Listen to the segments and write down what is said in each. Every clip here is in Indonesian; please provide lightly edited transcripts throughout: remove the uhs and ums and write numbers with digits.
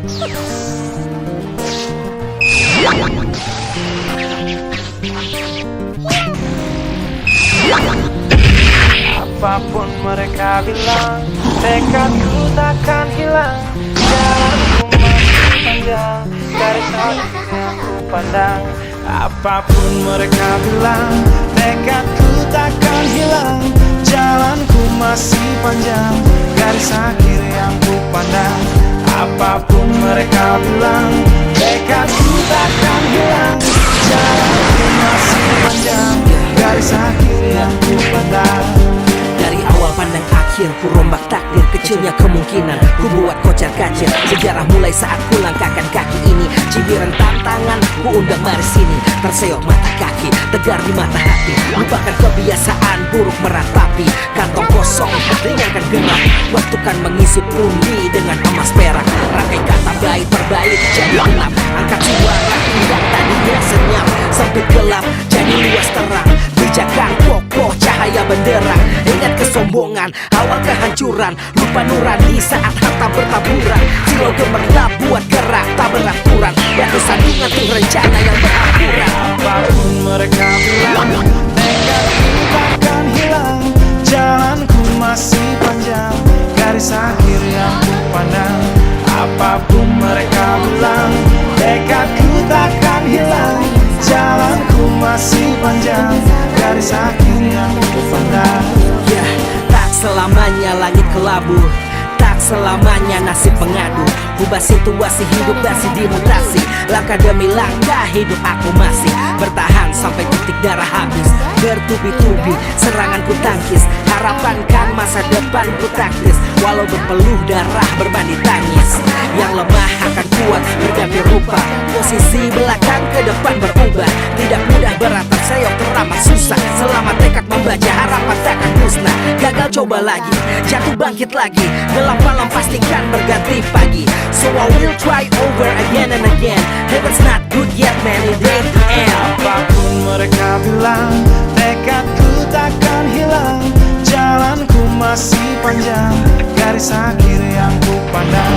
Apapun mereka bilang, tekadku takkan hilang. Jalanku masih panjang, garis akhir yang ku pandang. Apapun mereka bilang, tekadku takkan hilang. Jalanku masih panjang, garis akhir yang ku pandang. Apapun mereka bilang, tekadku takkan hilang. Jalanku masih panjang, garis akhir yang ku pandang. Dari awal pandang akhir, ku rombak takdir. Kecilnya kemungkinan, ku buat kocar kacir. Sejarah mulai saat ku langkahkan kaki ini. Cibiran tantangan, ku undang mari sini. Terseok mata kaki, tegar di mata hati. Lupakan kebiasaan buruk meratapi. Kantong kosong, ringankan gerak. Waktu kan mengisi pundi dengan emas perak. Rangkai kata bait per bait jadi gelap. Angkat suara yang tadinya senyap, sempit gelap jadi luas terang. Bijakan kokoh cahaya benderang. Ingat kesombongan, awal kehancuran. Lupa nurani saat harta bertaburan. Silau gemerlap buat gerak tak beraturan. Batu sandungan tuh rencana yang berampuran. Apapun mereka bilang, tekadku takkan hilang. Jalanku masih panjang, garis akhir yang ku pandang. Apapun mereka bilang, tekadku takkan hilang. Jalanku masih panjang, garis akhir yang ku pandang. Ya, tak selamanya langit kelabu, tak selamanya nasib pengadu. Ubah situasi hidup masih dimutasi. Langkah demi langkah hidup aku masih bertahan sampai titik darah habis. Bertubi-tubi serangan ku tangkis. Harapan kan masa depan ku taktis. Walau berpeluh darah berbanding tangis. Yang lemah akan kuat berganti rupa. Posisi belakang ke depan berubah. Tidak mudah berat terseok teramat susah. Selama tekad membaca harapan takkan musnah. Gagal coba lagi, jatuh bangkit lagi. Gelap malam pastikan berganti pagi. So I will try over again and again. Heaven's not good yet man, it ain't the end. Apapun mereka bilang, tekadku takkan hilang. Jalanku masih panjang, garis akhir yang ku pandang.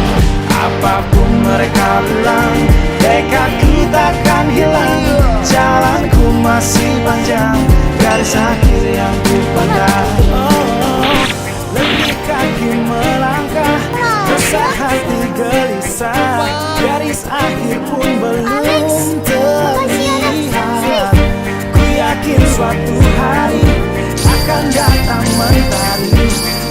Apapun mereka bilang, tekadku takkan hilang. Jalanku masih panjang, garis akhir yang ku pandang. Lebih kaki melangkah, resah hati gelisah. Garis akhir pun belum terlihat. Ku yakin suatu hari akan datang mentari,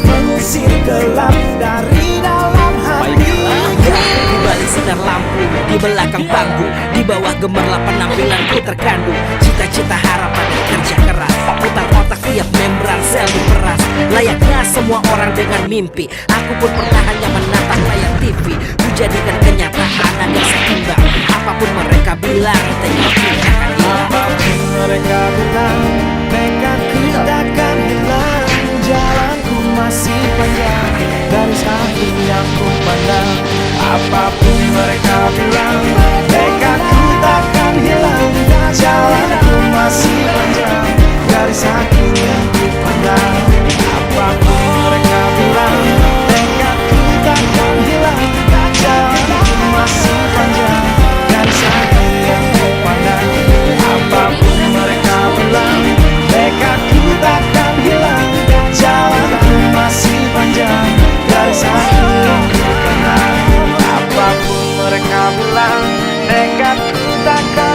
mengusir gelap dari dalam hati. Di balik sinar lampu, di belakang panggung, di bawah gemerlap penampilanku terkandung. Cita-cita harapan kerja keras, putar otak tiap membran sel diperas. Layaknya semua orang dengan mimpi, aku pun pernah hanya menatap layar TV. Ku jadikan kenyataan ada seimbang. Apapun mereka bilang, tekadku akan hilang. Apapun mereka bilang, tekadku takkan hilang. Jalanku masih panjang, garis akhir yang ku pandang. Apapun mereka bilang, tekadku takkan hilang. Jalanku masih panjang, garis akhir yang ku pandang. Apapun mereka bilang, tekadku takkan hilang. Jalanku masih panjang, garis akhir yang ku pandang. Apapun mereka bilang, tekadku takkan hilang. Jalanku masih panjang, garis akhir yang ku pandang. Apapun mereka bilang, tekadku takkan hilang.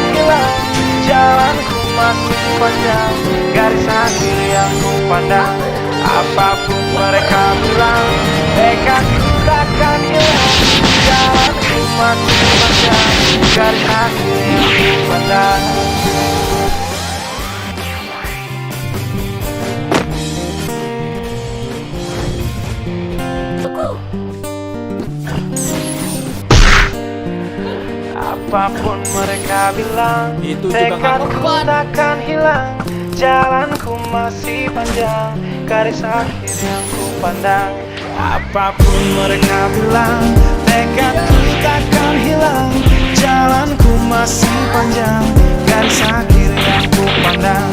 Jalanku masih panjang, garis akhir yang ku pandang. Apapun mereka bilang, tekadku takkan hilang. Jalanku masih panjang, garis akhir yang ku pandang. Apapun mereka bilang, tekadku takkan hilang. Jalanku masih panjang, garis akhir yang ku pandang. Apapun mereka bilang, tekadku takkan hilang. Jalanku masih panjang, garis akhir yang ku pandang.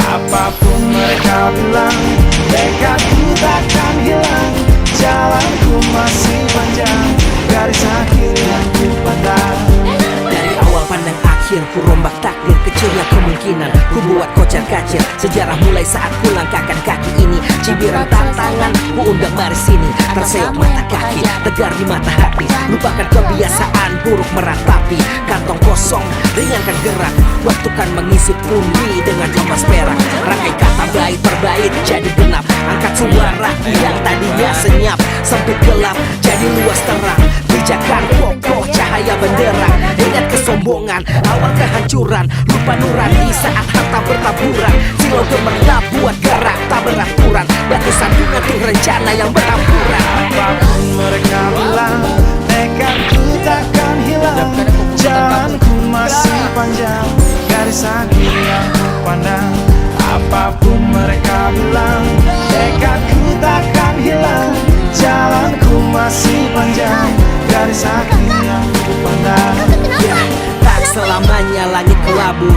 Apapun mereka bilang, tekadku takkan hilang. Jalanku masih panjang, garis akhir yang ku akhir ku rombak takdir, kecilnya kemungkinan ku buat kocar kacir. Sejarah mulai saat ku langkahkan kaki ini. Cibiran tantangan ku undang mari sini. Terseok mata kaki, tegar di mata hati. Lupakan kebiasaan buruk meratapi. Kantong kosong, ringankan gerak. Waktu kan mengisi pundi dengan emas perak. Rangkai kata bait per bait jadi genap. Angkat suara yang tadinya senyap, sempit gelap jadi luas terang. Pijakan kokoh cahaya benderang. Ingat kesombongan, awal kehancuran. Lupa nurani saat harta bertaburan. Silau gemerlap buat gerak tak beraturan. Batu sandungan tuh rencana yang berampuran. Apapun mereka bilang, tekadku takkan hilang. Jalanku masih panjang, garis akhir yang ku pandang. Apapun mereka bilang, tekadku takkan hilang. Jalanku masih panjang, garis akhir yang ku pandang. Ya, tak selamanya langit kelabu,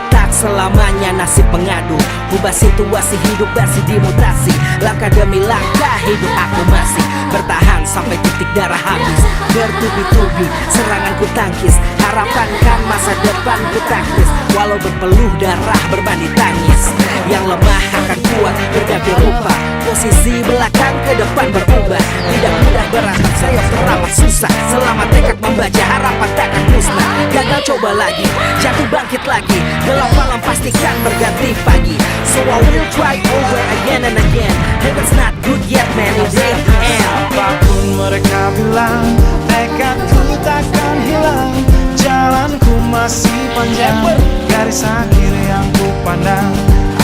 tak selamanya nasib pengadu. Ubah situasi hidup bersih dimutasi. Langkah demi langkah hidup aku masih bertahan sampai titik darah habis. Bertubi-tubi serangan ku tangkis. Harapan kan masa depan ku taktis. Walau berpeluh darah berbanding tangis. Yang lemah akan kuat berganti rupa. Posisi belakang ke depan berubah. Tidak mudah beratap sayap teramat susah. Selama tekad membaca harapan takkan musnah. Gagal coba lagi, jatuh bangkit lagi. Gelap malam pastikan berganti pagi. So I will try over again and again. Heaven's not good yet man, it ain't the end. Apapun mereka bilang, tekadku takkan hilang. Jalanku masih panjang, garis akhir yang ku pandang.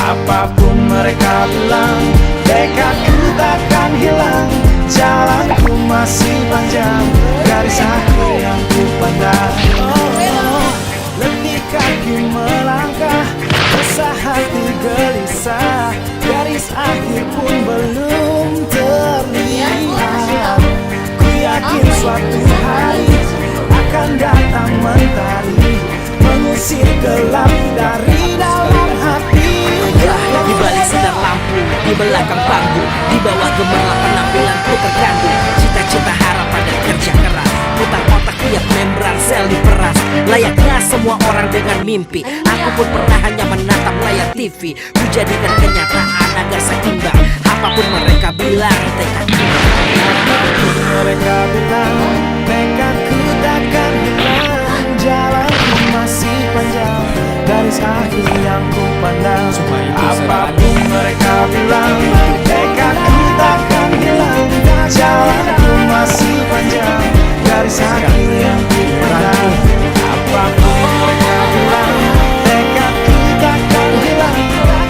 Apapun mereka bilang, tekadku takkan hilang. Jalanku masih panjang, garis akhir yang ku pandang. Letih kaki melangkah, resah hati gelisah. Garis akhir pun belum terlihat. Ku yakin suatu hari akan datang mentari, mengusir gelap dari dalam hati. Di balik sinar lampu, di belakang panggung, di bawah gemerlap penampilanku terkandung. Cita-cita harapan dan kerja keras. Putar otak tiap membran sel diperas. Layaknya semua orang dengan mimpi, aku pun pernah hanya menatap layar TV. Ku jadikan kenyataan agar seimbang. Apapun mereka bilang, tekadku Mereka bilang, tekadku takkan hilang. Jalanku masih panjang, garis akhir yang ku pandang. Apapun mereka bilang, tekadku takkan hilang. Jalanku masih panjang, garis akhir yang ku pandang. Apapun mereka bilang, tekadku takkan hilang.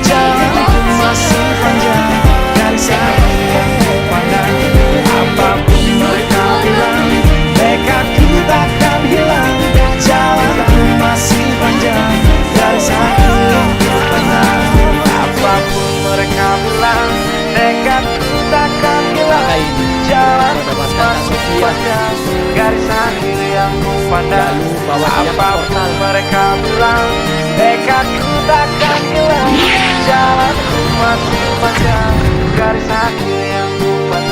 Jalanku masih panjang, garis akhir yang ku pandang. Apapun mereka bilang, tekadku takkan hilang. Jalanku masih panjang, garis akhir yang ku pandang. Apapun mereka bilang, tekadku takkan hilang. Jalanku masih panjang, garis akhir yang ku pandang. Apapun mereka bilang, tekadku takkan hilang. Jalanku masih panjang, garis akhir yang ku pandang.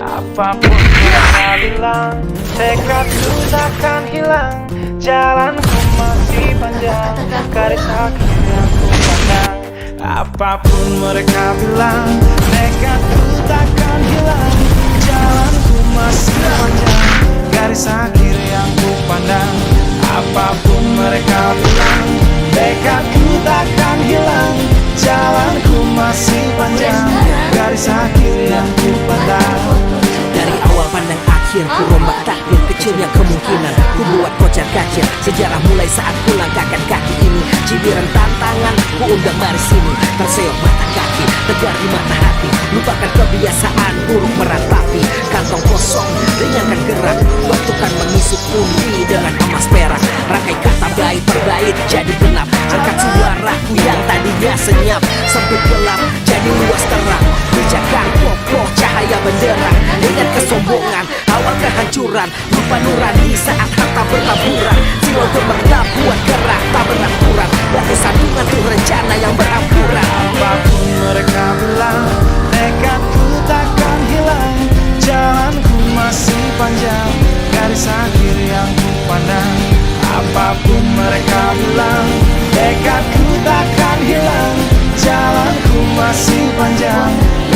Apapun mereka bilang, tekadku takkan hilang. Jalanku masih panjang, garis akhir yang ku pandang. Apapun mereka bilang, tekadku takkan hilang. Jalanku masih panjang, garis akhir yang ku pandang. Apapun mereka bilang, tekadku takkan hilang. Jalanku masih panjang, garis akhir yang ku pandang. dari awal pandang akhir, ku rombak takdir, kecilnya kemungkinan ku buat kocar kacir. Sejarah mulai saat ku langkahkan kaki ini. Cibiran tantangan ku undang mari sini. Terseok mata kaki, tegar di mata hati. Lupakan kebiasaan buruk meratapi. Kantong kosong, ringankan gerak. Waktu kan mengisi pundi dengan emas perak. Rangkai kata bait per bait jadi genap. Angkat suaraku yang tadinya senyap, sempit gelap jadi luas terang. Pijakan kokoh cahaya benderang. Ingat kesombongan, awal kehancuran. Lupa nurani saat harta bertaburan. Silau gemerlap buat gerak tak beraturan. Batu sandungan tuh rencana yang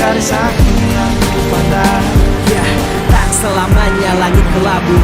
garis akhir yang ku pandang. Ya, tak selamanya langit kelabu,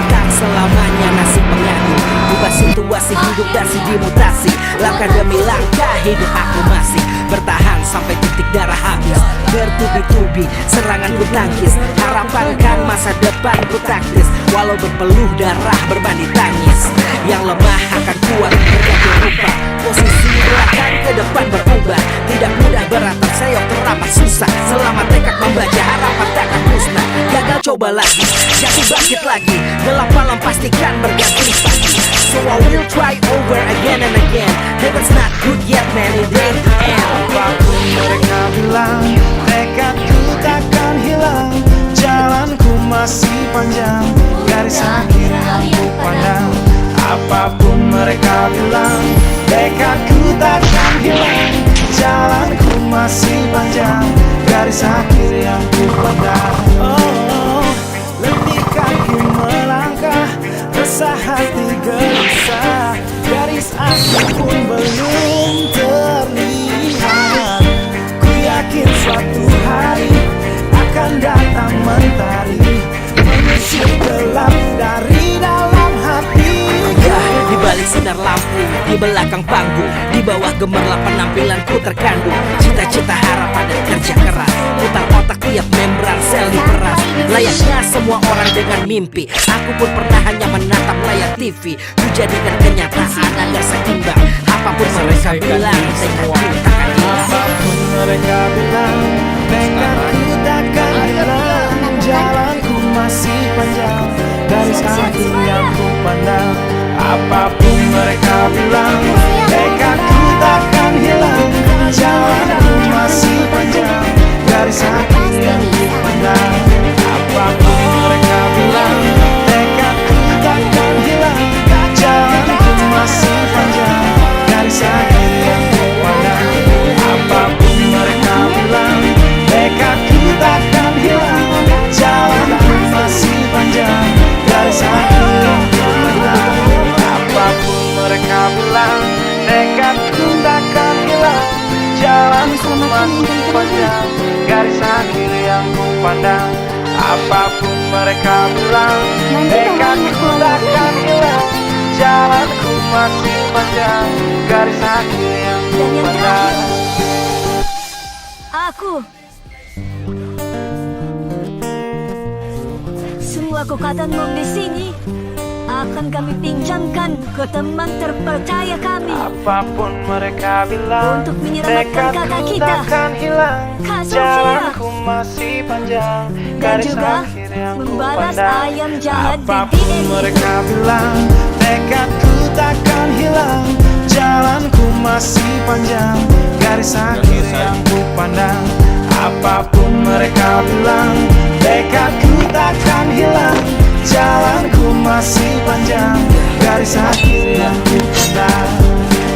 tak selamanya nasib mengadu. Ubah situasi hidup dasi dimutasi, langkah demi langkah hidup aku masih bertahan sampai titik darah habis. Bertubi-tubi serangan ku tangkis, harapan kan masa depan ku taktis. Walau berpeluh darah berbanding tangis, yang lemah akan kuat berganti rupa. Posisi belakang ke depan berubah, tidak mudah berat terseok teramat susah. Selama tekad membaca harapan takkan musnah. Gagal coba lagi, jatuh bangkit lagi, gelap malam pastikan berganti pagi. So I will try over again and again. Heaven's not good yet man, it ain't the end. Apapun mereka bilang, tekadku takkan hilang. Jalanku masih panjang, garis akhir yang ku pandang. Apapun mereka bilang, tekadku takkan hilang. Jalanku masih panjang, garis akhir yang ku pandang. Oh, letih kaki melangkah, resah hati gelisah. Garis akhir pun belum terlihat. Ku yakin suatu hari akan datang mentari, mengusir gelap dari dalam hati. Ya, di balik sinar lampu, di belakang panggung, di bawah gemerlap penampilanku terkandung cita-cita, harapan dan kerja keras. Putar otak tiap membran sel diperas. Layaknya semua orang dengan mimpi, aku pun pernah hanya menatap layar TV. Ku jadikan kenyataan agar seimbang. Apapun mereka bilang, tekadku takkan hilang. Apapun mereka bilang, tekadku takkan hilang. Jalanku masih panjang, garis akhir yang ku pandang. Apapun mereka bilang, tekadku takkan hilang. Jalanku masih panjang, garis akhir yang ku pandang. Apapun mereka bilang, tekadku takkan hilang. Jalanku masih panjang, garis akhir yang ku pandang. Apapun mereka bilang, tekadku takkan hilang. Jalanku masih panjang, garis akhir yang ku pandang. Apapun mereka bilang, tekadku takkan hilang. Jalanku masih panjang, garis akhir yang ku pandang. Apapun mereka bilang, tekadku takkan hilang. Jalanku masih panjang, garis akhir yang ku Dan yang pandang. Aku. Semua kekuatanmu di sini akan kami pinjamkan ke teman terpercaya kami. Apapun mereka bilang, Untuk menyelamatkan kakak tekadku kita, takkan hilang. Kak Sofia. Jalanku masih panjang, Dan garis juga akhir yang ku membalas pandang. ayam jahat di Apapun DNA. mereka bilang, tekadku takkan hilang. Jalanku masih panjang, garis akhir yang ku pandang. Apapun mereka bilang, tekadku takkan hilang. Jalanku masih panjang, garis akhir yang ku pandang.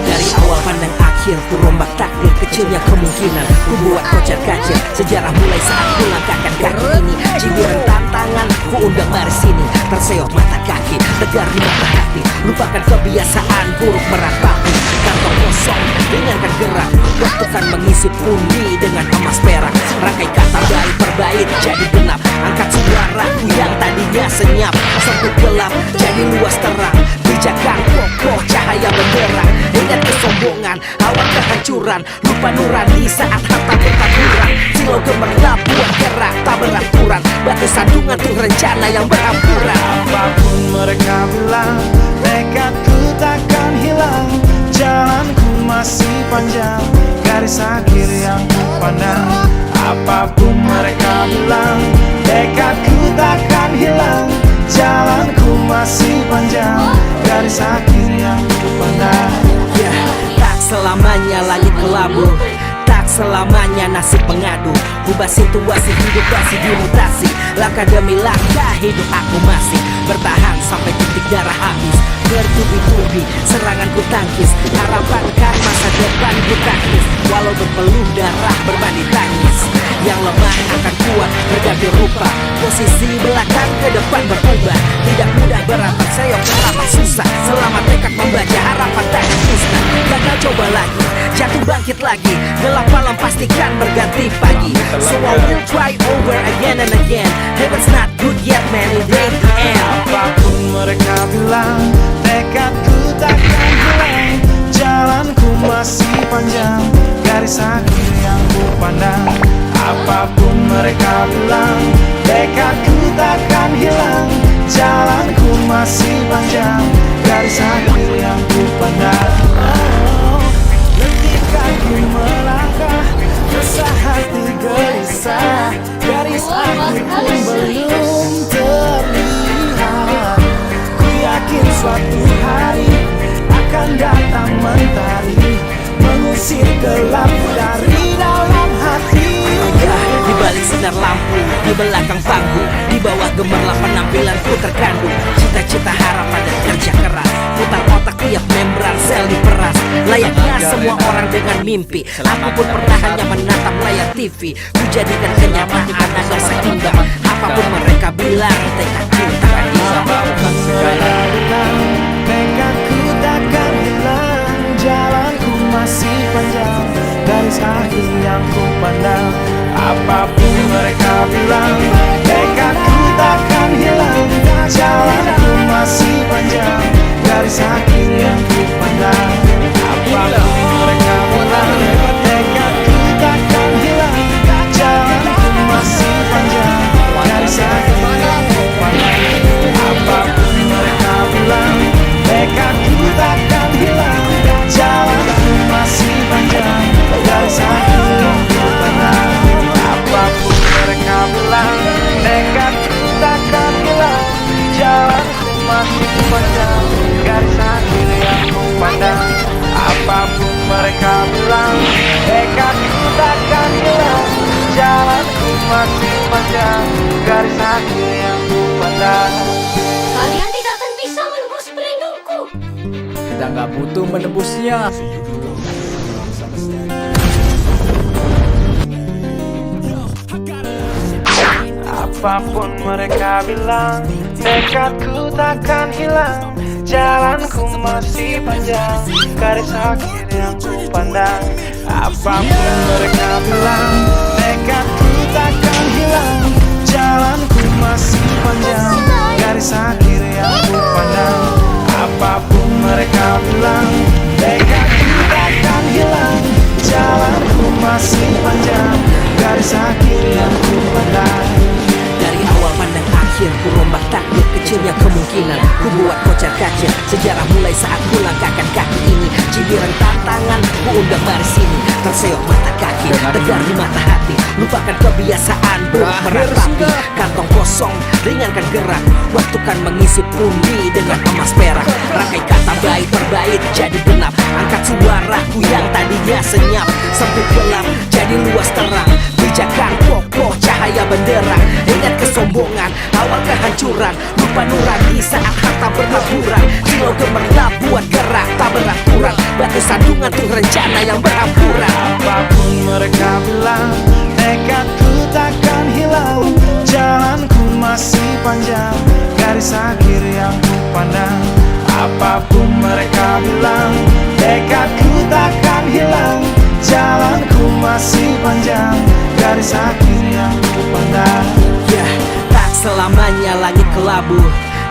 Dari awal pandang akhir, ku rombak takdir. Kecilnya kemungkinan ku buat kocar kacir. Sejarah mulai saat ku langkahkan kaki ini. Cibiran tantangan ku undang mari sini. Terseok mata kaki, tegar di mata hati. Lupakan kebiasaan buruk meratapi. Kantong kosong, dengarkan gerak. Waktu kan mengisi pundi dengan emas perak. Rangkai kata baik per bait jadi genap. Angkat suaraku yang tadinya senyap, sempit gelap jadi luas terang. Pijakan kokoh cahaya benderang. Ingat kesombongan, awal kehancuran. Lupa nurani saat harta bertaburan. Silau gemerlap buat gerak tak beraturan. Batu sandungan tuh rencana yang berampuran. Apapun mereka bilang, tekadku takkan hilang. Jalanku masih panjang, garis akhir yang ku pandang. Apapun mereka bilang, tekadku takkan hilang. Jalanku masih panjang, garis akhir yang ku pandang. Ya, tak selamanya langit kelabu, tak selamanya nasib mengadu. Ubah situasi hidup dasi dimutasi. Langkah demi langkah hidup aku masih bertahan sampai titik darah habis. Bertubi-tubi serangan ku tangkis, harapan kan masa depan ku taktis. Walau berpeluh darah berbanding tangis, yang lemah akan kuat berganti rupa. Posisi belakang ke depan berubah, tidak mudah berat terseok teramat susah. Selama tekad membaca harapan takkan musnah. Gagal coba lagi, jatuh bangkit lagi. Gelap malam pastikan berganti pagi. So I will try over again and again. Heaven's not good yet man, it ain't the end. Apapun mereka bilang, tekadku takkan hilang. Jalanku masih panjang, garis akhir yang ku pandang. Apapun mereka bilang, tekadku takkan hilang. Jalanku masih panjang, garis akhir yang ku pandang. Oh, letih kaki melangkah, resah hati gelisah. Garis akhir pun belum terlihat. Ku yakin suatu hari akan datang mentari, mengusir gelap dari dalam hati. Di balik sinar lampu, di belakang panggung, di bawah gemerlap penampilanku terkandung cita-cita, harapan dan kerja keras. Putar otak tiap membran sel diperas. Layaknya semua orang dengan mimpi, aku pun pernah hanya menatap layar TV. Ku jadikan kenyataan agar seimbang. Apapun mereka bilang, tekadku takkan hilang. Apapun segala bilang, tekadku takkan hilang. Jalanku masih panjang, garis akhir yang ku pandang. Apapun mereka bilang, tekadku takkan hilang. Jalanku masih panjang, garis akhir yang ku pandang. Apapun mereka bilang, tekadku takkan hilang. Jalanku masih panjang, garis akhir yang ku pandang. Apapun mereka bilang, tekadku takkan hilang. Jalanku masih panjang, garis akhir yang ku pandang. Apapun mereka bilang, tekadku takkan hilang. Jalanku masih panjang, garis akhir yang ku pandang. Apapun mereka bilang, tekadku takkan hilang. Jalanku masih panjang, garis akhir yang ku pandang. Kalian tidak akan bisa menembus pelindungku. Kita nggak butuh menebusnya. Apapun mereka bilang, tekadku takkan hilang. Jalanku masih panjang, garis akhir yang ku pandang. Apapun mereka bilang, tekadku takkan hilang. Jalanku masih panjang, garis akhir yang ku pandang. Apapun mereka bilang, tekadku takkan hilang. Jalanku masih panjang, garis akhir yang ku pandang. Dari awal pandang akhir, ku rombak takdir kecilnya kemungkinan. Ku buat kocar kacir, sejarah mulai saat ku langkahkan kaki ini. Cibiran tantangan, ku undang mari sini. Terseok mata kaki, tegar di mata hati. Lupakan kebiasaan buruk meratapi. Kantong kosong, ringankan gerak. Waktu kan mengisi pundi dengan emas perak. Rangkai kata bait per bait jadi genap. Angkat suaraku yang tadinya senyap. Sempit gelap, jadi luas terang. Pijakan kokoh, cahaya benderang. Ingat kesombongan, awal kehancuran. Lupa nurani saat harta berhamburan. Silau gemerlap buat gerak tak beraturan. Batu sandungan tuh rencana yang berhamburan. Apapun mereka bilang, tekadku takkan hilang. Jalanku masih panjang, garis akhir yang ku pandang. Apapun mereka bilang, tekadku takkan hilang. Jalanku masih panjang, garis akhir yang ku pandang. Ya, tak selamanya langit kelabu,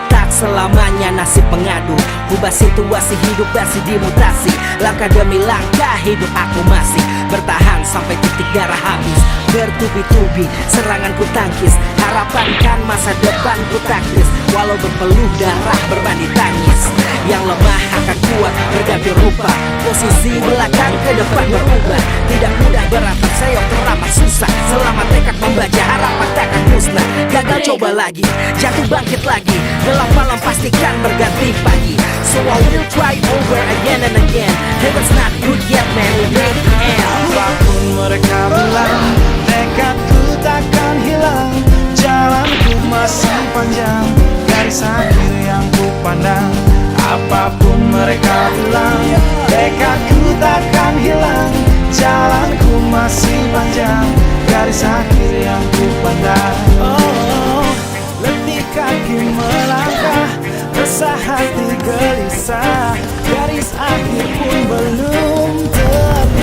tak selamanya nasib pengadu. Ubah situasi hidup masih dimutasi. Langkah demi langkah hidup aku masih bertahan sampai titik darah habis. Bertubi-tubi serangan ku tangkis. Harapan kan masa depan ku taktis. Walau berpeluh darah berbanding tangis. Yang lemah akan kuat berganti rupa. Posisi belakang ke depan berubah. Tidak mudah beratap seyok teramat susah. Selama tekad membaca harapan takkan musnah. Gagal coba lagi, jatuh bangkit lagi. Gelap malam pastikan berganti pagi. So I will try over again and again. Heaven's not good yet man, it ain't the end. Apapun mereka bilang, tekadku takkan hilang. Jalanku masih panjang, garis akhir yang ku pandang. Apapun mereka bilang, tekadku takkan hilang. Jalanku masih panjang, garis akhir yang ku pandang. Oh, letih kaki melangkah, resah hati gelisah. Garis akhir pun belum terlihat.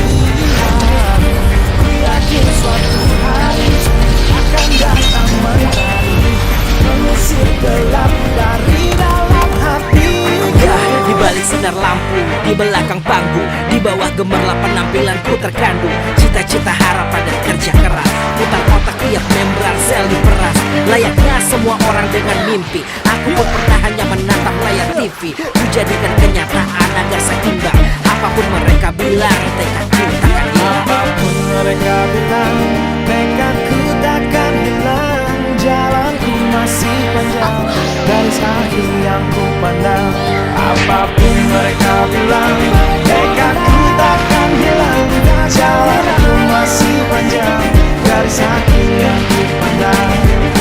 mengusir gelap dari dalam hati. Ya, di balik sinar lampu, di belakang panggung, di bawah gemerlap penampilanku terkandung cita-cita, harapan dan kerja keras. Putar otak tiap membran sel diperas. Layaknya semua orang dengan mimpi, aku pun pernah hanya menatap layar TV. Ku jadikan kenyataan agar seimbang. Apapun mereka bilang, tekadku takkan hilang. Apapun mereka bilang, tekadku takkan hilang. Jalanku masih panjang, garis akhir yang ku pandang. Apapun mereka bilang, tekadku takkan hilang. Jalanku masih panjang, garis akhir yang ku pandang.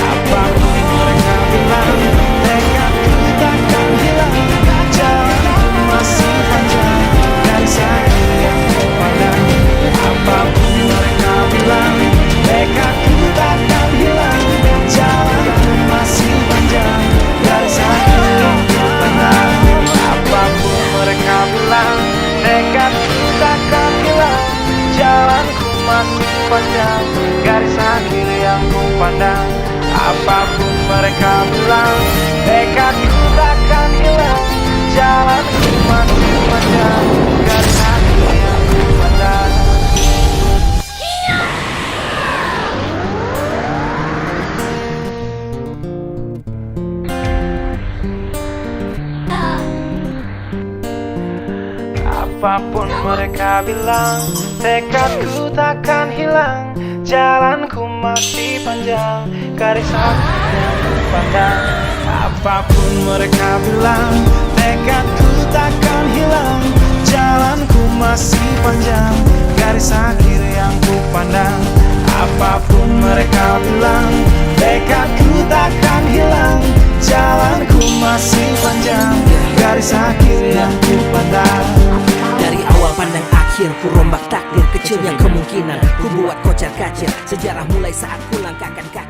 Apapun mereka bilang, tekadku takkan hilang. Jalanku masih panjang, garis akhir yang ku pandang. Apapun mereka bilang, tekadku takkan hilang. Jalanku masih panjang, garis akhir yang ku pandang. Apapun mereka bilang, tekadku takkan hilang. Jalanku masih panjang, garis akhir yang ku pandang. Apapun mereka bilang, tekadku takkan hilang. Jalanku masih panjang, garis akhir yang ku pandang. Apapun mereka bilang, tekadku takkan hilang. Jalanku masih panjang, garis akhir yang ku pandang. Apapun mereka bilang, tekadku takkan hilang. Jalanku masih panjang, garis akhir yang ku pandang. Apapun mereka bilang, tekadku takkan hilang. Jalanku masih panjang, garis akhir yang ku pandang. Dari awal pandang akhir, ku rombak takdir. Kecilnya kemungkinan, ku buat kocar kacir. Sejarah mulai saat ku langkahkan kaki.